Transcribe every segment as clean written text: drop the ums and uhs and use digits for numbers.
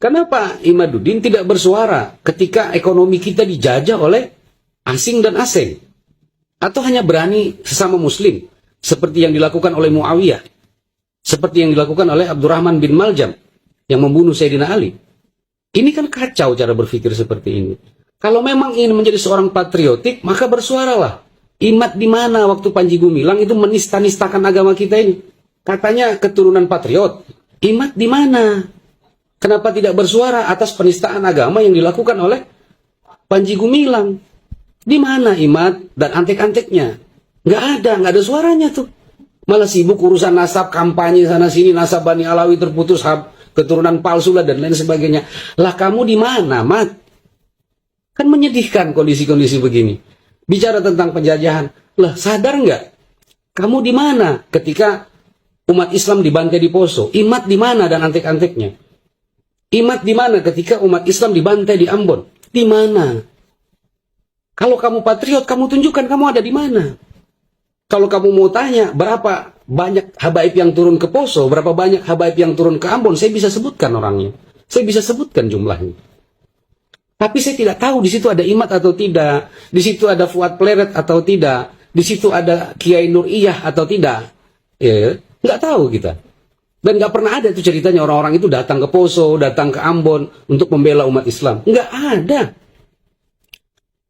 Kenapa Imaduddin tidak bersuara ketika ekonomi kita dijajah oleh asing dan asing? Atau hanya berani sesama muslim, seperti yang dilakukan oleh Muawiyah, seperti yang dilakukan oleh Abdurrahman bin Maljam, yang membunuh Sayyidina Ali. Ini kan kacau cara berpikir seperti ini. Kalau memang ingin menjadi seorang patriotik, maka bersuaralah. Imad di mana waktu Panji Gumilang itu menista-nistakan agama kita ini? Katanya keturunan patriot. Imad di mana? Kenapa tidak bersuara atas penistaan agama yang dilakukan oleh Panji Gumilang? Di mana Imad dan antek-anteknya? Nggak ada suaranya tuh. Malah sibuk urusan nasab, kampanye sana-sini, nasab Bani Alawi terputus, keturunan palsu lah dan lain sebagainya. Lah kamu di mana, Mat? Kan menyedihkan kondisi-kondisi begini. Bicara tentang penjajahan, lah sadar nggak? Kamu di mana ketika umat Islam dibantai di Poso? Imad di mana dan antek-anteknya? Imad di mana ketika umat Islam dibantai di Ambon? Di mana? Kalau kamu patriot, kamu tunjukkan kamu ada di mana. Kalau kamu mau tanya berapa banyak habaib yang turun ke Poso, berapa banyak habaib yang turun ke Ambon, saya bisa sebutkan orangnya. Saya bisa sebutkan jumlahnya. Tapi saya tidak tahu di situ ada Imad atau tidak, di situ ada Fuad Pleret atau tidak, di situ ada Kiai Nur Iyah atau tidak. Ya, nggak tahu kita. Dan nggak pernah ada itu ceritanya orang-orang itu datang ke Poso, datang ke Ambon untuk membela umat Islam. Nggak ada.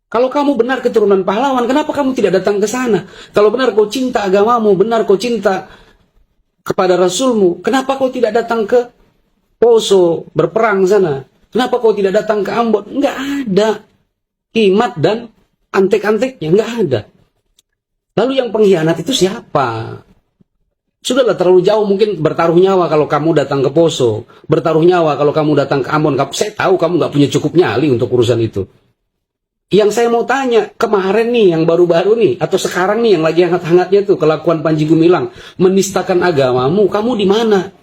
Kalau kamu benar keturunan pahlawan, kenapa kamu tidak datang ke sana? Kalau benar kau cinta agamamu, benar kau cinta kepada Rasulmu, kenapa kau tidak datang ke Poso berperang sana? Kenapa kau tidak datang ke Ambon? Nggak ada. Imad dan antek-anteknya, nggak ada. Lalu yang pengkhianat itu siapa? Sudahlah terlalu jauh mungkin bertaruh nyawa kalau kamu datang ke Poso. Bertaruh nyawa kalau kamu datang ke Ambon. Saya tahu kamu nggak punya cukup nyali untuk urusan itu. Yang saya mau tanya, kemarin nih yang baru-baru nih, atau sekarang nih yang lagi hangat-hangatnya tuh, kelakuan Panji Gumilang, menistakan agamamu, kamu di mana?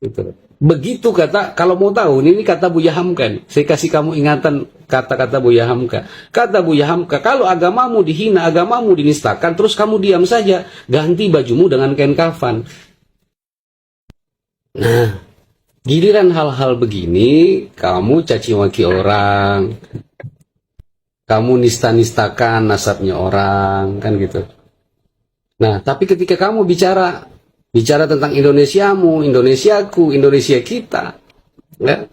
Gitu. Begitu kata, kalau mau tahu, ini kata Buya Hamka nih. Saya kasih kamu ingatan kata-kata Buya Hamka. Kata Buya Hamka, kalau agamamu dihina, agamamu dinistakan, terus kamu diam saja, ganti bajumu dengan kain kafan. Nah, giliran hal-hal begini, kamu caci maki orang, kamu nista-nistakan nasabnya orang, kan gitu. Nah, tapi ketika kamu bicara tentang Indonesiamu, Indonesiaku, Indonesia kita, ya,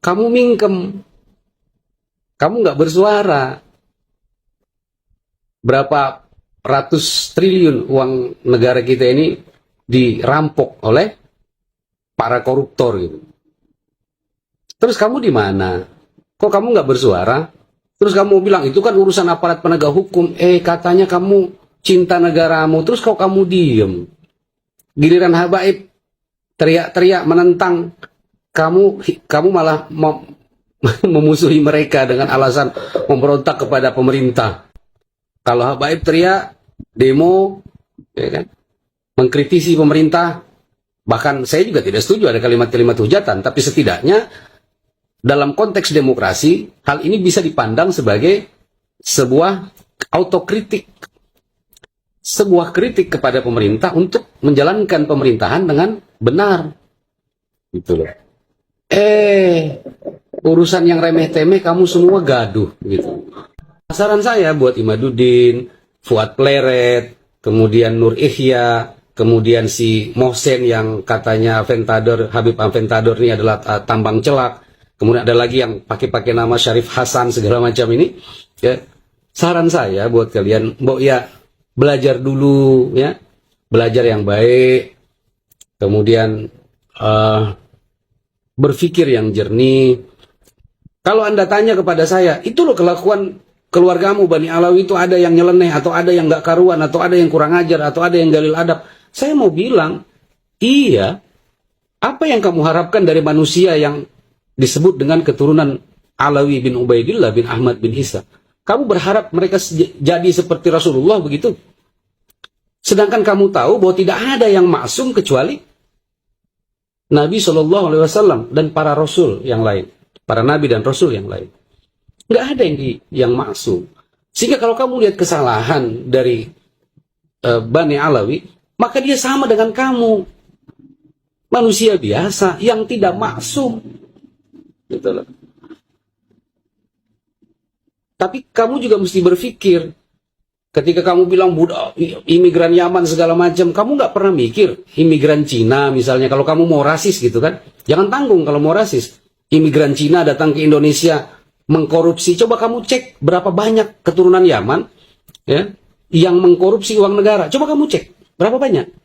kamu mingkem, kamu nggak bersuara. Berapa ratus triliun uang negara kita ini dirampok oleh para koruptor gitu. Terus kamu di mana? Kok kamu nggak bersuara? Terus kamu bilang itu kan urusan aparat penegak hukum. Katanya kamu cinta negaramu. Terus kok kamu diem? Giliran habaib teriak-teriak menentang, kamu malah memusuhi mereka dengan alasan memberontak kepada pemerintah. Kalau habaib teriak demo, ya kan, mengkritisi pemerintah, bahkan saya juga tidak setuju ada kalimat-kalimat hujatan, tapi setidaknya dalam konteks demokrasi hal ini bisa dipandang sebagai sebuah autokritik, sebuah kritik kepada pemerintah untuk menjalankan pemerintahan dengan benar, gitu loh. Urusan yang remeh-temeh kamu semua gaduh, gitu. Saran saya buat Imaduddin, Fuad Pleret, kemudian Nur Ihya, kemudian si Mohsen yang katanya Aventador, Habib Aventador ini adalah tambang celak, kemudian ada lagi yang pakai nama Syarif Hasan segala macam ini, ya. Saran saya buat kalian, ya belajar dulu, ya, belajar yang baik, kemudian berpikir yang jernih. Kalau Anda tanya kepada saya, itu loh kelakuan keluargamu Bani Alawi itu ada yang nyeleneh, atau ada yang nggak karuan, atau ada yang kurang ajar, atau ada yang galil adab. Saya mau bilang, iya, apa yang kamu harapkan dari manusia yang disebut dengan keturunan Alawi bin Ubaidillah bin Ahmad bin Isa? Kamu berharap mereka jadi seperti Rasulullah begitu? Sedangkan kamu tahu bahwa tidak ada yang maksum kecuali Nabi SAW dan para Rasul yang lain. Para Nabi dan Rasul yang lain. Nggak ada yang maksum. Sehingga kalau kamu lihat kesalahan dari Bani Alawi, maka dia sama dengan kamu. Manusia biasa yang tidak maksum. Gitu loh. Tapi kamu juga mesti berpikir, ketika kamu bilang budak, imigran Yaman segala macam, kamu nggak pernah mikir imigran Cina misalnya, kalau kamu mau rasis gitu kan, jangan tanggung kalau mau rasis. Imigran Cina datang ke Indonesia mengkorupsi, coba kamu cek berapa banyak keturunan Yaman ya yang mengkorupsi uang negara. Coba kamu cek berapa banyak.